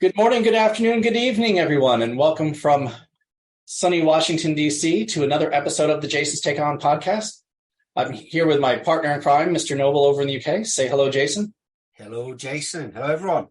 Good morning, good afternoon, good evening, everyone, and welcome from sunny Washington, D.C. to another episode of the Jason's Take On podcast. I'm here with my partner in crime, Mr. Noble over in the UK. Say hello, Jason. Hello, Jason. Hello, everyone.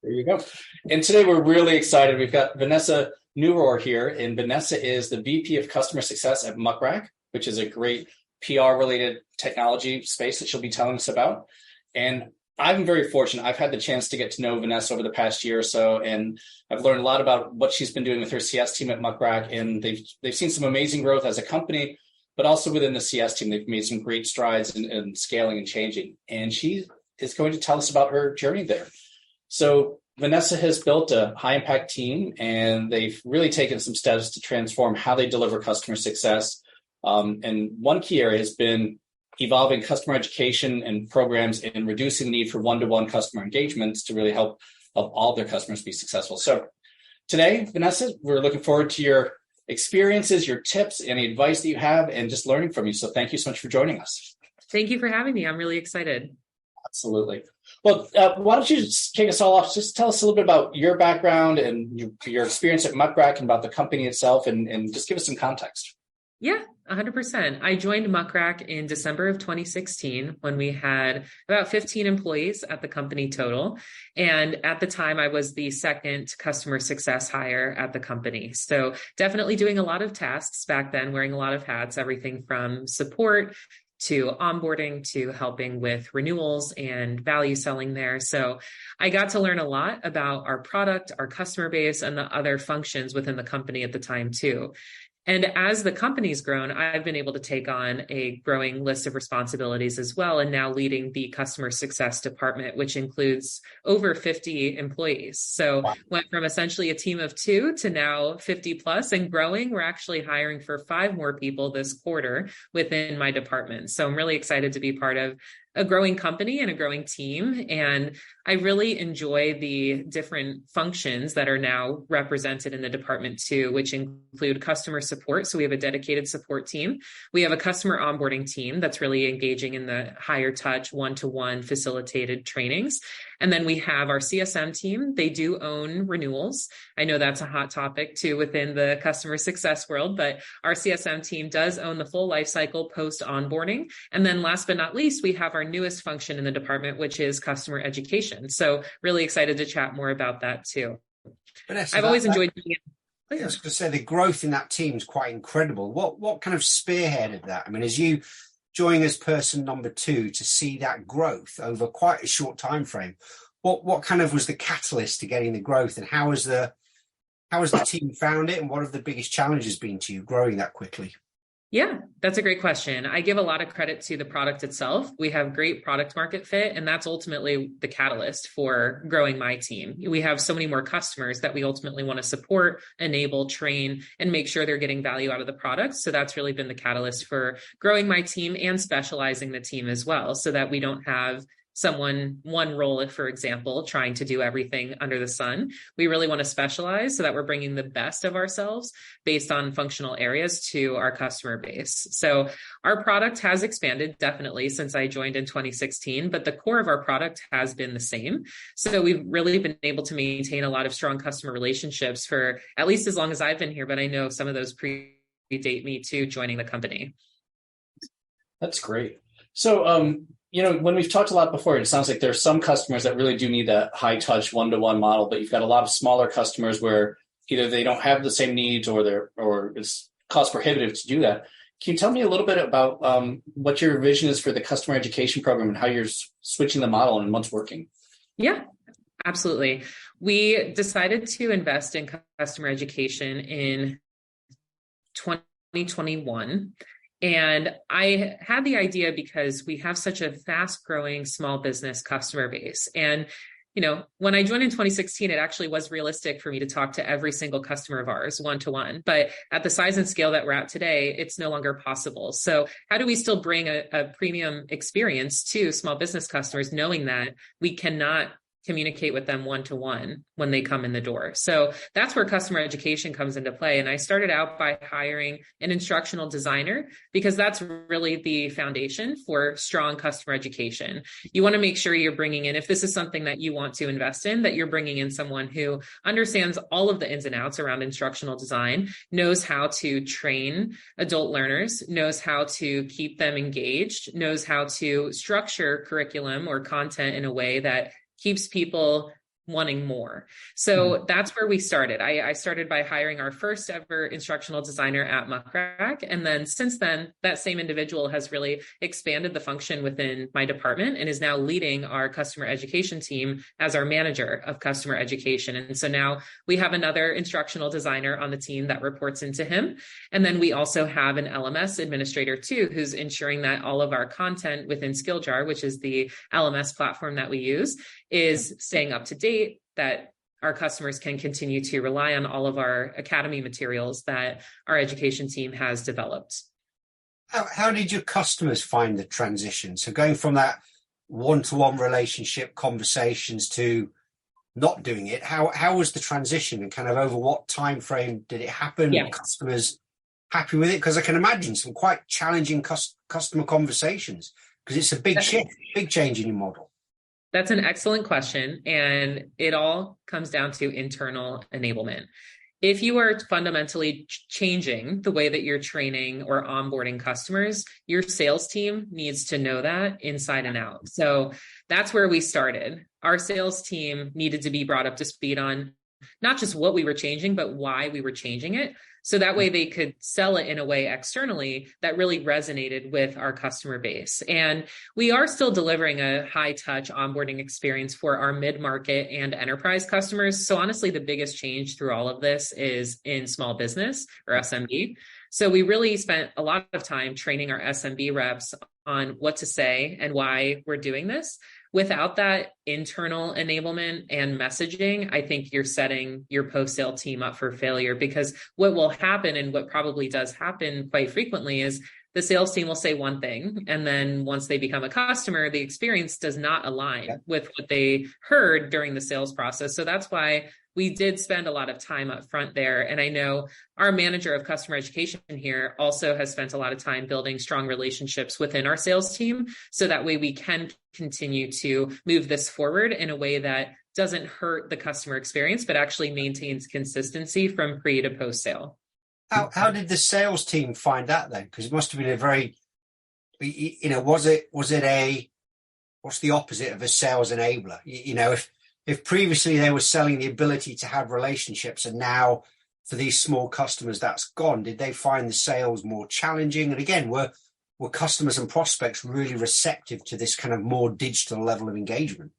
There you go. And today we're really excited. We've got Vanessa Neurohr here, and Vanessa is the VP of Customer Success at Muckrack, which is a great PR-related technology space that she'll be telling us about. And I'm very fortunate. I've had the chance to get to know Vanessa over the past year or so, and I've learned a lot about what she's been doing with her CS team at Muckrack, and they've seen some amazing growth as a company, but also within the CS team, they've made some great strides in scaling and changing. And she is going to tell us about her journey there. So Vanessa has built a high-impact team, and they've really taken some steps to transform how they deliver customer success. And one key area has been evolving customer education and programs and reducing the need for one-to-one customer engagements to really help all their customers be successful. So today, Vanessa, we're looking forward to your experiences, your tips, any advice that you have, and just learning from you. So thank you so much for joining us. Thank you for having me. I'm really excited. Absolutely. Well, why don't you just kick us all off? Just tell us a little bit about your background and your experience at Muckrack and about the company itself, and just give us some context. Yeah, 100%. I joined Muckrack in December of 2016 when we had about 15 employees at the company total. And at the time, I was the second customer success hire at the company. So definitely doing a lot of tasks back then, wearing a lot of hats, everything from support to onboarding to helping with renewals and value selling there. So I got to learn a lot about our product, our customer base, and the other functions within the company at the time too. And as the company's grown, I've been able to take on a growing list of responsibilities as well, and now leading the customer success department, which includes over 50 employees. So went from essentially a team of 2 to now 50 plus and growing. We're actually hiring for 5 more people this quarter within my department. So I'm really excited to be part of a growing company and a growing team. And I really enjoy the different functions that are now represented in the department too, which include customer support. So we have a dedicated support team. We have a customer onboarding team that's really engaging in the higher touch, one-to-one facilitated trainings. And then we have our CSM team. They do own renewals. I know that's a hot topic too within the customer success world, but our CSM team does own the full life cycle post onboarding. And then last but not least, we have our newest function in the department, which is customer education. So really excited to chat more about that too. Vanessa, I've always enjoyed being I was going to say the growth in that team is quite incredible. What kind of spearheaded that? I mean, as you join as person number 2 to see that growth over quite a short time frame, what kind of was the catalyst to getting the growth, and how has the team found it, and what have the biggest challenges been to you growing that quickly? Yeah, that's a great question. I give a lot of credit to the product itself. We have great product market fit, and that's ultimately the catalyst for growing my team. We have so many more customers that we ultimately want to support, enable, train, and make sure they're getting value out of the product. So that's really been the catalyst for growing my team and specializing the team as well, so that we don't have one role, for example, trying to do everything under the sun. We really want to specialize so that we're bringing the best of ourselves based on functional areas to our customer base. So our product has expanded definitely since I joined in 2016, but the core of our product has been the same. So we've really been able to maintain a lot of strong customer relationships for at least as long as I've been here, but I know some of those predate me too joining the company. That's great. So, when we've talked a lot before, it sounds like there's some customers that really do need that high touch one-to-one model, but you've got a lot of smaller customers where either they don't have the same needs or it's cost prohibitive to do that. Can you tell me a little bit about what your vision is for the customer education program and how you're switching the model and what's working? Yeah, absolutely. We decided to invest in customer education in 2021. And I had the idea because we have such a fast growing small business customer base. And, when I joined in 2016, it actually was realistic for me to talk to every single customer of ours one-to-one. But at the size and scale that we're at today, it's no longer possible. So how do we still bring a premium experience to small business customers, knowing that we cannot communicate with them one-to-one when they come in the door. So that's where customer education comes into play. And I started out by hiring an instructional designer because that's really the foundation for strong customer education. You want to make sure you're bringing in, if this is something that you want to invest in, that you're bringing in someone who understands all of the ins and outs around instructional design, knows how to train adult learners, knows how to keep them engaged, knows how to structure curriculum or content in a way that keeps people wanting more. So that's where we started. I started by hiring our first ever instructional designer at Muckrack. And then since then, that same individual has really expanded the function within my department and is now leading our customer education team as our manager of customer education. And so now we have another instructional designer on the team that reports into him. And then we also have an LMS administrator too, who's ensuring that all of our content within SkillJar, which is the LMS platform that we use, is staying up to date, that our customers can continue to rely on all of our academy materials that our education team has developed. How did your customers find the transition? So going from that one-to-one relationship conversations to not doing it, how was the transition, and kind of over what time frame did it happen? Yeah. Were customers happy with it? Because I can imagine some quite challenging customer conversations, because it's a big shift, big change in your model. That's an excellent question. And it all comes down to internal enablement. If you are fundamentally changing the way that you're training or onboarding customers, your sales team needs to know that inside and out. So that's where we started. Our sales team needed to be brought up to speed on not just what we were changing, but why we were changing it. So that way they could sell it in a way externally that really resonated with our customer base. And we are still delivering a high touch onboarding experience for our mid-market and enterprise customers. So honestly, the biggest change through all of this is in small business or SMB. So we really spent a lot of time training our SMB reps on what to say and why we're doing this. Without that internal enablement and messaging, I think you're setting your post-sale team up for failure, because what will happen, and what probably does happen quite frequently, is the sales team will say one thing, and then once they become a customer, the experience does not align with what they heard during the sales process. So that's why we did spend a lot of time up front there. And I know our manager of customer education here also has spent a lot of time building strong relationships within our sales team. So that way we can continue to move this forward in a way that doesn't hurt the customer experience, but actually maintains consistency from pre to post sale. How did the sales team find that then? Because it must have been a very, was it what's the opposite of a sales enabler? If previously they were selling the ability to have relationships, and now for these small customers that's gone, did they find the sales more challenging? And again, were customers and prospects really receptive to this kind of more digital level of engagement?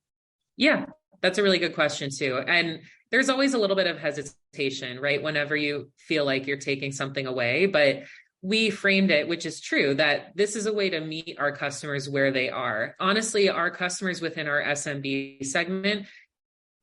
Yeah, that's a really good question too. And there's always a little bit of hesitation, right? Whenever you feel like you're taking something away, but we framed it, which is true, that this is a way to meet our customers where they are. Honestly, our customers within our SMB segment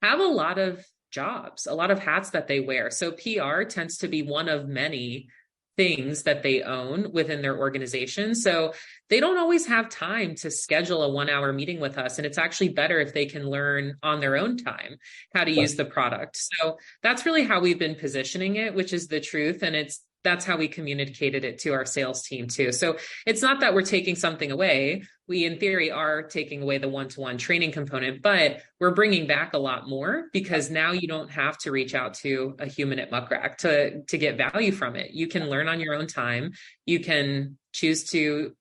have a lot of jobs, a lot of hats that they wear. So PR tends to be one of many things that they own within their organization. So they don't always have time to schedule a 1-hour meeting with us. And it's actually better if they can learn on their own time how to use the product. So that's really how we've been positioning it, which is the truth. And that's how we communicated it to our sales team too. So it's not that we're taking something away. We, in theory, are taking away the one-to-one training component, but we're bringing back a lot more, because now you don't have to reach out to a human at Muckrack to get value from it. You can learn on your own time. You can choose to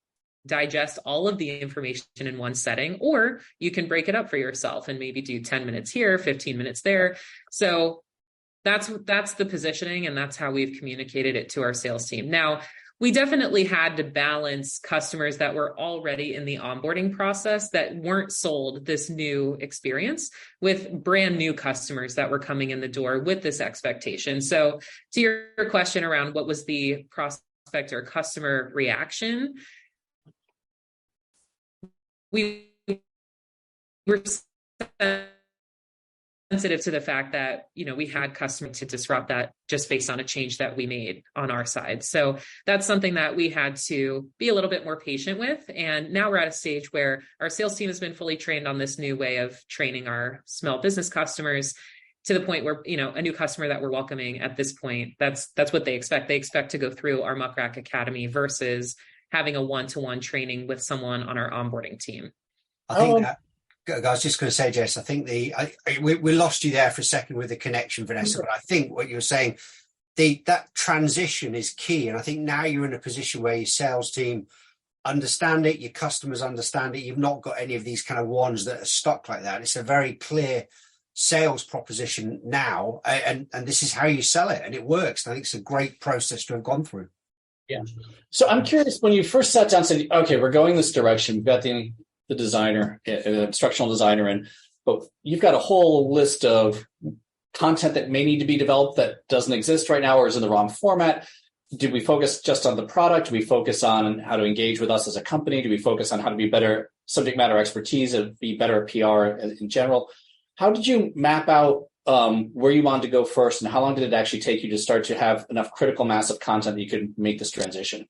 digest all of the information in one setting, or you can break it up for yourself and maybe do 10 minutes here, 15 minutes there. So that's the positioning, and that's how we've communicated it to our sales team. Now, we definitely had to balance customers that were already in the onboarding process that weren't sold this new experience with brand new customers that were coming in the door with this expectation. So to your question around what was the prospect or customer reaction, we were sensitive to the fact that, we had customers to disrupt that just based on a change that we made on our side. So that's something that we had to be a little bit more patient with. And now we're at a stage where our sales team has been fully trained on this new way of training our small business customers, to the point where, a new customer that we're welcoming at this point, that's what they expect. They expect to go through our Muck Rack Academy versus having a one-to-one training with someone on our onboarding team. I think I was just going to say, Jess, I think we lost you there for a second with the connection, Vanessa, but I think what you're saying, that transition is key. And I think now you're in a position where your sales team understand it, your customers understand it. You've not got any of these kind of ones that are stuck like that. It's a very clear sales proposition now, and this is how you sell it, and it works. I think it's a great process to have gone through. Yeah. So I'm curious, when you first sat down and said, okay, we're going this direction, we've got the designer, instructional designer in, but you've got a whole list of content that may need to be developed that doesn't exist right now or is in the wrong format. Did we focus just on the product? Do we focus on how to engage with us as a company? Do we focus on how to be better subject matter expertise and be better at PR in general? How did you map out where you wanted to go first, and how long did it actually take you to start to have enough critical mass of content that you could make this transition?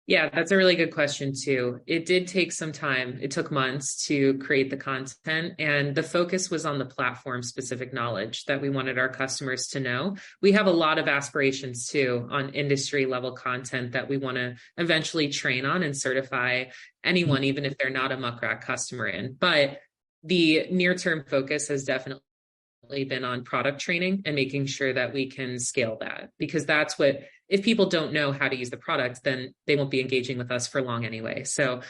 Yeah, that's a really good question too. It did take some time. It took months to create the content, and the focus was on the platform specific knowledge that we wanted our customers to know. We have a lot of aspirations too on industry level content that we want to eventually train on and certify anyone, even if they're not a Muck Rack customer in. But the near-term focus has definitely been on product training and making sure that we can scale that, because that's what, if people don't know how to use the product, then they won't be engaging with us for long anyway. So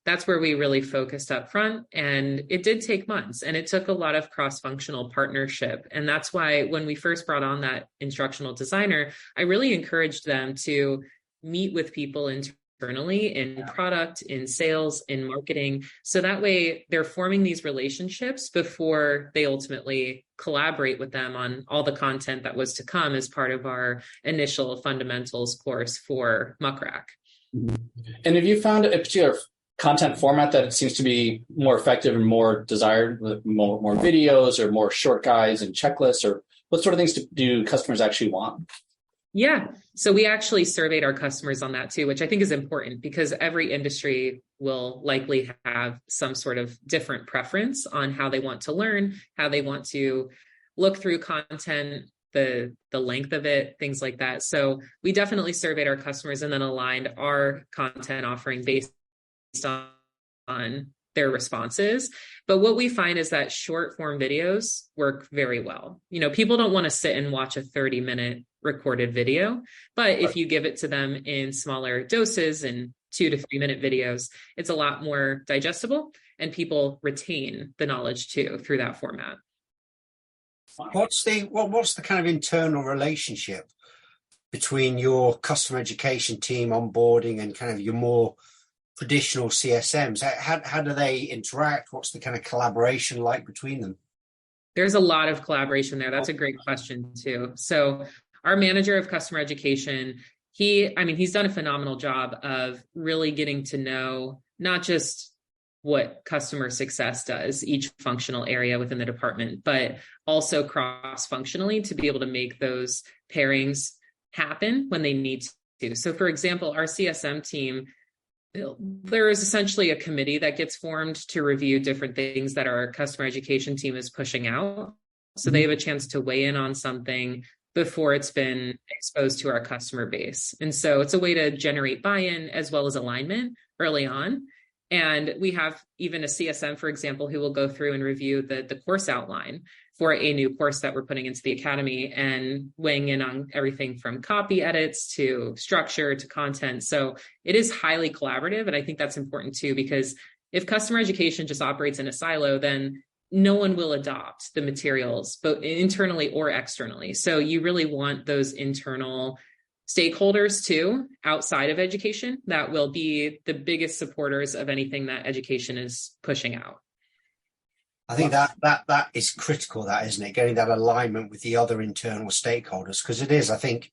that's where we really focused up front, and it did take months, and it took a lot of cross-functional partnership. And that's why when we first brought on that instructional designer, I really encouraged them to meet with people internally in product, in sales, in marketing. So that way they're forming these relationships before they ultimately collaborate with them on all the content that was to come as part of our initial fundamentals course for Muck Rack. And have you found a particular content format that seems to be more effective and more desired, with more videos or more short guides and checklists, or what sort of things do customers actually want? Yeah. So we actually surveyed our customers on that too, which I think is important, because every industry will likely have some sort of different preference on how they want to learn, how they want to look through content, the length of it, things like that. So we definitely surveyed our customers and then aligned our content offering based on their responses. But what we find is that short form videos work very well. People don't want to sit and watch a 30-minute recorded video, but if you give it to them in smaller doses and 2 to 3 minute videos, it's a lot more digestible, and people retain the knowledge too through that format. What's the kind of internal relationship between your customer education team onboarding and kind of your more traditional CSMs? How do they interact? What's the kind of collaboration like between them? There's a lot of collaboration there. That's a great question too. So our manager of customer education, he's done a phenomenal job of really getting to know not just what customer success does, each functional area within the department, but also cross-functionally to be able to make those pairings happen when they need to. So for example, our CSM team, there is essentially a committee that gets formed to review different things that our customer education team is pushing out. So they have a chance to weigh in on something before it's been exposed to our customer base. And so it's a way to generate buy-in as well as alignment early on. And we have even a CSM, for example, who will go through and review the course outline for a new course that we're putting into the academy and weighing in on everything from copy edits to structure to content. So it is highly collaborative. And I think that's important too, because if customer education just operates in a silo, then no one will adopt the materials, both internally or externally. So you really want those internal stakeholders too, outside of education, that will be the biggest supporters of anything that education is pushing out. I think that is critical, that, isn't it? Getting that alignment with the other internal stakeholders, because it is, I think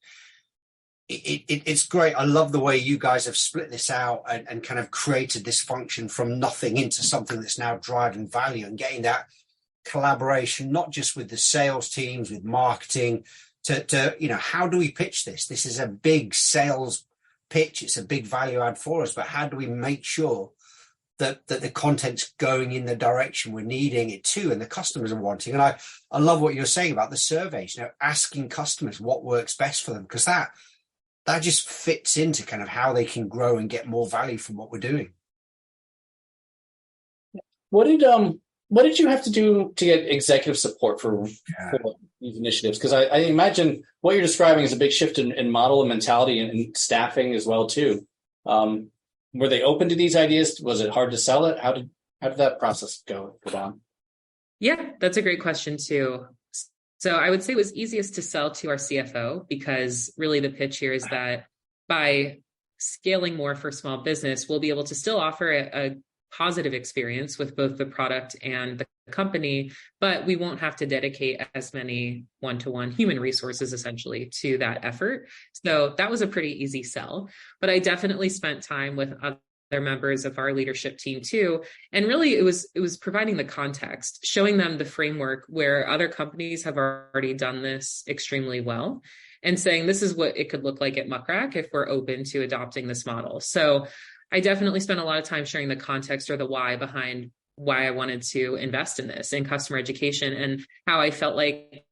it's great. I love the way you guys have split this out and kind of created this function from nothing into something that's now driving value and getting that collaboration, not just with the sales teams, with marketing, to how do we pitch this? This is a big sales pitch. It's a big value add for us, but how do we make sure that the content's going in the direction we're needing it to and the customers are wanting? And I love what you're saying about the surveys, asking customers what works best for them, because that just fits into kind of how they can grow and get more value from what we're doing. What did you have to do to get executive support for these initiatives? Because I imagine what you're describing is a big shift in model and mentality and staffing as well too. Were they open to these ideas? Was it hard to sell it? How did that process go down? Yeah, that's a great question too. So I would say it was easiest to sell to our CFO, because really the pitch here is that by scaling more for small business, we'll be able to still offer a positive experience with both the product and the company, but we won't have to dedicate as many one-to-one human resources essentially to that effort. So that was a pretty easy sell, but I definitely spent time with other members of our leadership team too. And really it was providing the context, showing them the framework where other companies have already done this extremely well, and saying, this is what it could look like at Muckrack if we're open to adopting this model. So I definitely spent a lot of time sharing the context or the why behind why I wanted to invest in this, in customer education, and how I felt like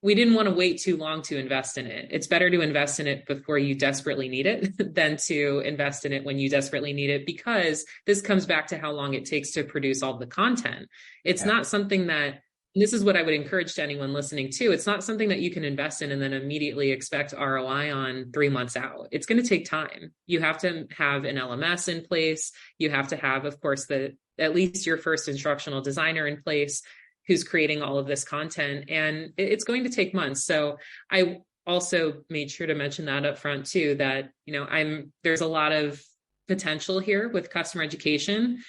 we didn't want to wait too long to invest in it. It's better to invest in it before you desperately need it than to invest in it when you desperately need it, because this comes back to how long it takes to produce all the content. It's not something that, this is what I would encourage to anyone listening too, it's not something that you can invest in and then immediately expect ROI on 3 months out. It's going to take time. You have to have an LMS in place. You have to have, of course, at least your first instructional designer in place who's creating all of this content, and it's going to take months. So I also made sure to mention that up front too, that, there's a lot of potential here with customer education,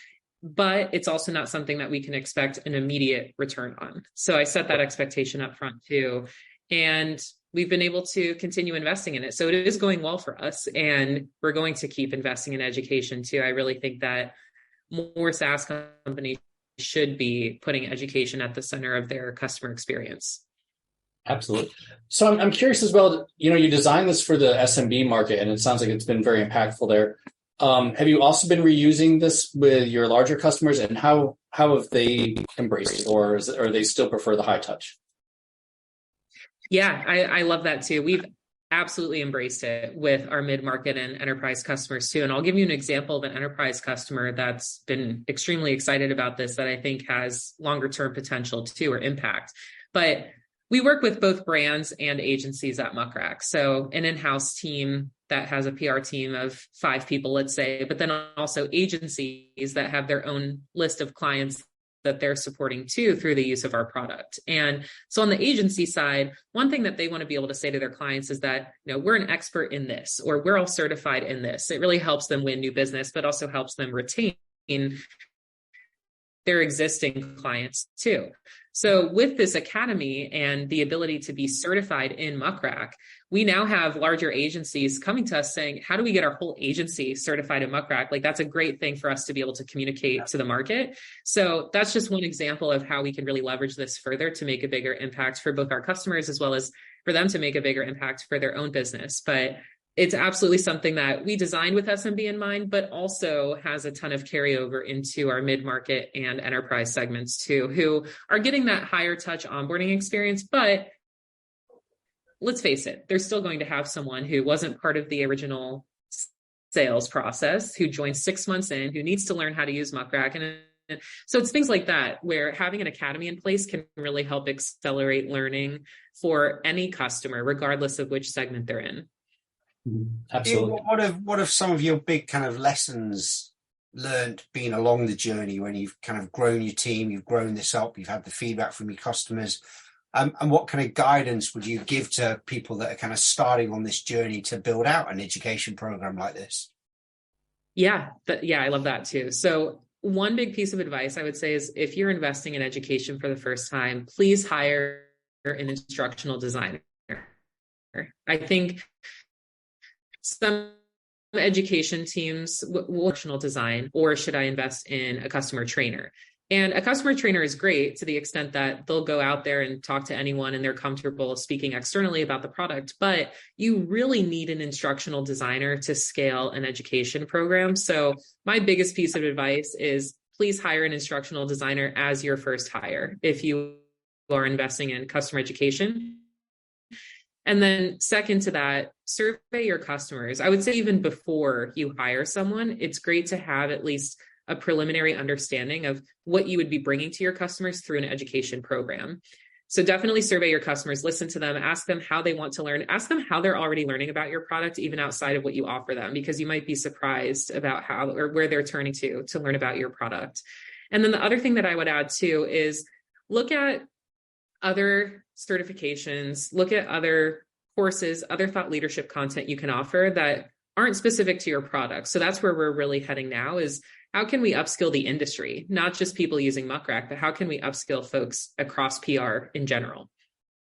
but it's also not something that we can expect an immediate return on. So I set that expectation up front too. And we've been able to continue investing in it. So it is going well for us, and we're going to keep investing in education too. I really think that more SaaS companies should be putting education at the center of their customer experience. Absolutely. So I'm curious as well, you designed this for the SMB market, and it sounds like it's been very impactful there. Have you also been reusing this with your larger customers, and how have they embraced it, or they still prefer the high touch? Yeah, I love that too. We've absolutely embraced it with our mid-market and enterprise customers too. And I'll give you an example of an enterprise customer that's been extremely excited about this, that I think has longer term potential too, or impact. But we work with both brands and agencies at Muckrack. So an in-house team that has a PR team of 5 people, let's say, but then also agencies that have their own list of clients that they're supporting too through the use of our product. And so on the agency side, one thing that they want to be able to say to their clients is that, we're an expert in this, or we're all certified in this. It really helps them win new business, but also helps them retain their existing clients too. So with this academy and the ability to be certified in Muckrack, we now have larger agencies coming to us saying, how do we get our whole agency certified in Muckrack? Like, that's a great thing for us to be able to communicate to the market. So that's just one example of how we can really leverage this further to make a bigger impact for both our customers, as well as for them to make a bigger impact for their own business. But it's absolutely something that we designed with SMB in mind, but also has a ton of carryover into our mid-market and enterprise segments too, who are getting that higher touch onboarding experience. But let's face it, they're still going to have someone who wasn't part of the original sales process, who joined 6 months in, who needs to learn how to use Muckrack. And so it's things like that, where having an academy in place can really help accelerate learning for any customer, regardless of which segment they're in. Absolutely. What have some of your big kind of lessons learned being along the journey when you've kind of grown your team, you've grown this up, you've had the feedback from your customers, and what kind of guidance would you give to people that are kind of starting on this journey to build out an education program like this? Yeah, I love that too. So one big piece of advice I would say is, if you're investing in education for the first time, please hire an instructional designer. I think some education teams will instructional design, or should I invest in a customer trainer? And a customer trainer is great to the extent that they'll go out there and talk to anyone and they're comfortable speaking externally about the product. But you really need an instructional designer to scale an education program. So my biggest piece of advice is please hire an instructional designer as your first hire if you are investing in customer education. And then second to that, survey your customers. I would say even before you hire someone, it's great to have at least a preliminary understanding of what you would be bringing to your customers through an education program. So definitely survey your customers, listen to them, ask them how they want to learn, ask them how they're already learning about your product, even outside of what you offer them, because you might be surprised about how or where they're turning to learn about your product. And then the other thing that I would add too is look at other certifications, look at other courses, other thought leadership content you can offer that aren't specific to your product. So that's where we're really heading now is how can we upskill the industry, not just people using Muckrack, but how can we upskill folks across PR in general?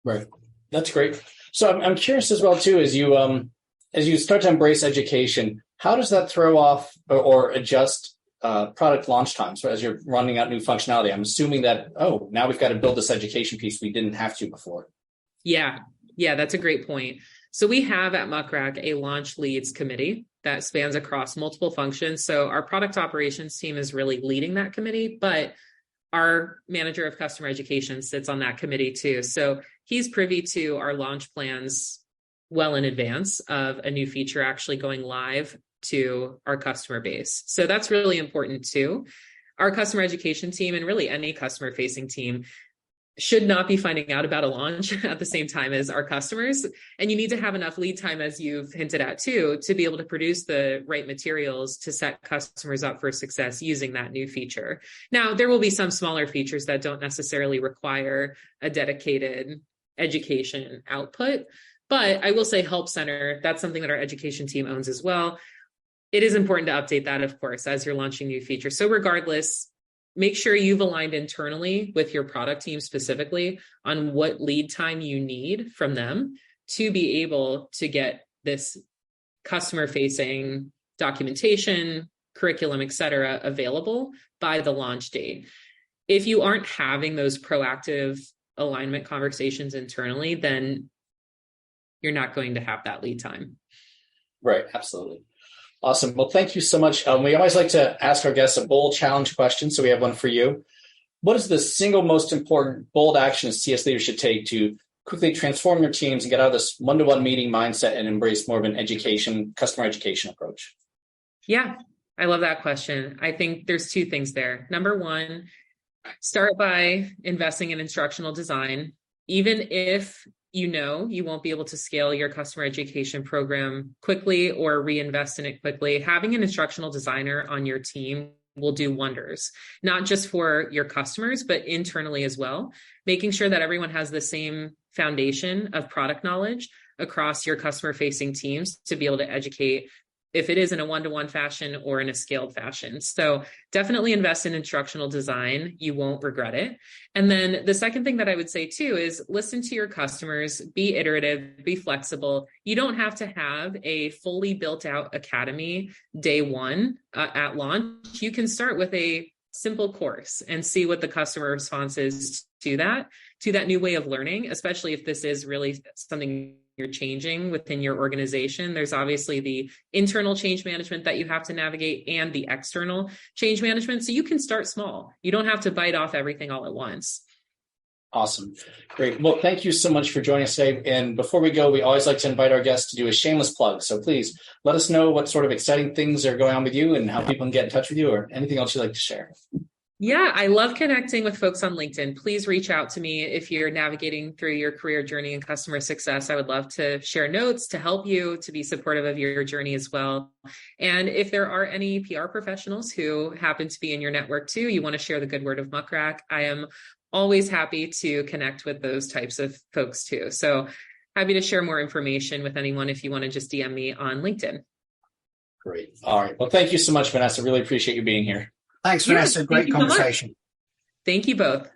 Right. That's great. So I'm curious as well, too, as you start to embrace education, how does that throw off or adjust product launch times? So as you're running out new functionality, I'm assuming that, now we've got to build this education piece we didn't have to before. Yeah, that's a great point. So we have at Muckrack a launch leads committee that spans across multiple functions. So our product operations team is really leading that committee, but our manager of customer education sits on that committee too. So he's privy to our launch plans well in advance of a new feature actually going live to our customer base. So that's really important too. Our customer education team and really any customer facing team should not be finding out about a launch at the same time as our customers. And you need to have enough lead time, as you've hinted at too, to be able to produce the right materials to set customers up for success using that new feature. Now, there will be some smaller features that don't necessarily require a dedicated education output, but I will say Help Center, that's something that our education team owns as well. It is important to update that, of course, as you're launching new features. So regardless, make sure you've aligned internally with your product team specifically on what lead time you need from them to be able to get this customer-facing documentation, curriculum, et cetera, available by the launch date. If you aren't having those proactive alignment conversations internally, then you're not going to have that lead time. Right, absolutely. Awesome. Well, thank you so much. We always like to ask our guests a bold challenge question. So we have one for you. What is the single most important bold action CS leaders should take to quickly transform your teams and get out of this one-to-one meeting mindset and embrace more of an customer education approach? Yeah, I love that question. I think there's two things there. Number one, start by investing in instructional design. Even if you won't be able to scale your customer education program quickly or reinvest in it quickly, having an instructional designer on your team will do wonders, not just for your customers, but internally as well, making sure that everyone has the same foundation of product knowledge across your customer-facing teams to be able to educate if it is in a one-to-one fashion or in a scaled fashion. So definitely invest in instructional design. You won't regret it. And then the second thing that I would say too is listen to your customers, be iterative, be flexible. You don't have to have a fully built out academy day one at launch. You can start with a simple course and see what the customer response is to that new way of learning, especially if this is really something you're changing within your organization. There's obviously the internal change management that you have to navigate and the external change management. So you can start small. You don't have to bite off everything all at once. Awesome. Great. Well, thank you so much for joining us today. And before we go, we always like to invite our guests to do a shameless plug. So please let us know what sort of exciting things are going on with you and how people can get in touch with you or anything else you'd like to share. Yeah, I love connecting with folks on LinkedIn. Please reach out to me if you're navigating through your career journey and customer success. I would love to share notes to help you, to be supportive of your journey as well. And if there are any PR professionals who happen to be in your network too, you want to share the good word of Muckrack, I am always happy to connect with those types of folks too. So happy to share more information with anyone if you want to just DM me on LinkedIn. Great. All right. Well, thank you so much, Vanessa. Really appreciate you being here. Thanks, Vanessa. Great conversation. Thank you both.